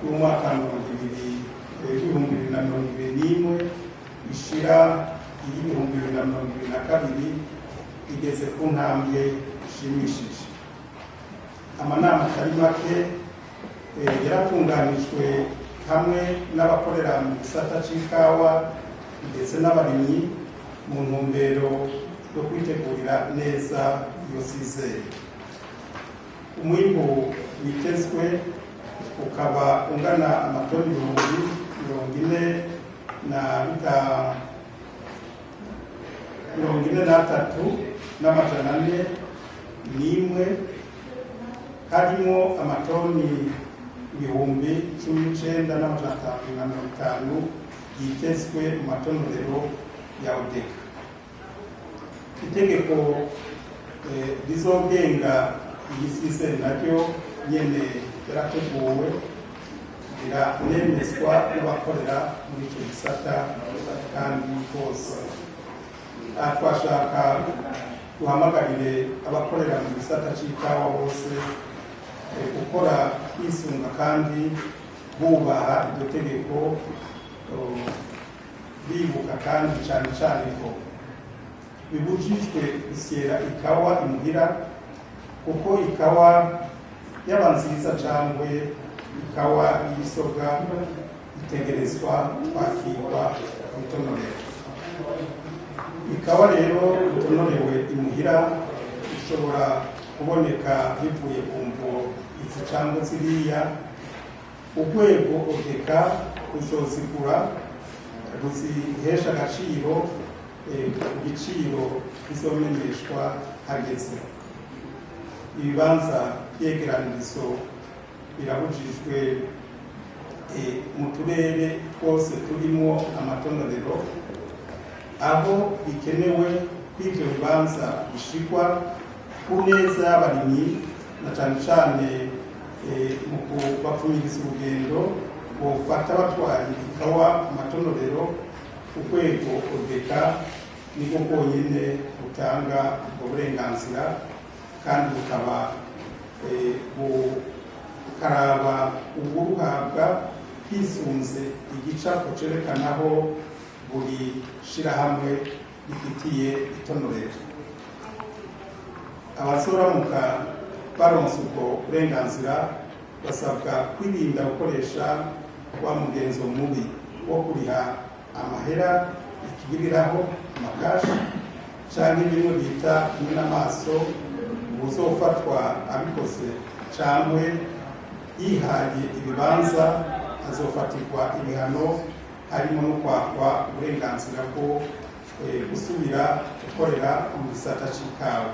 y'umwaka w'ibihumbi bibiri na mirongo ibiri n'imwe ishira y'ibihumbi bibiri na mirongo ibiri na kabiri igeze ku ntambwe ishimishije. Amanama atari make yaratunganijwe hamwe n'abakorera mu gisata c'ikawa ndetse n'abarimyi mu ntumbero yo kwitegurira neza iyo sizeri. Umwimbu witezwe ukaba ungana amatoni ibihumbi 43,401 harimo amatoni ibihumbi 19,550 yitezwe mu matonorero ya Odeka. Itegeko rizogenga iyi sizeri naryo nyene yarateguwe iranemezwa n'abakorera muri icyo gisata kandi bose. Twashaka guhamagarire abakorera mu gisata c'ikawa bose gukora kwisunga kandi bubaha iryo tegeko, bibuka kandi cyane cyane ko bibujijwe gusyera ikawa imuhira, kuko ikawa yaba nziza cyangwa ikawa y'isoga itegerezwa kwakirwa kwitonorera. Ikawa rero itonorewe imuhira ishobora kuboneka bivuye ku mvo izi cyangwa ziriya. Urwego Odeka ruzozigura ruzihesha agaciro ku giciro kizomenyeshwa hageze. Ibibanza byegeranirizo birabujijwe mu turere twose turimo amatonorero, aho bikenewe kw'ivyo bibanza bishigwa ku neza y'abarimyi na cane cane mu kubapfunyiriza urugendo bofata batwaye ikawa amatonorero. Urwego Odeka niko konyene butanga ubwo burenganzira kandi bukaba bukaraba uburuhabwa hisunze igicapo cerekanaho buri shirahamwe rifitiye itonorero. Abazoramuka baronse ubwo burenganzira basabwa kwirinda gukoresha wa mugenzo mubi wo kuriha amahera ikibiriraho amakashi canke bimwe bita imwe n'amaso. Uzofatwa abikoze cangwe yihaye ibibanza azofatirwa ibihano, harimo no kwakwa uburenganzira bwo gusubira gukorera mu gisata c'ikawa.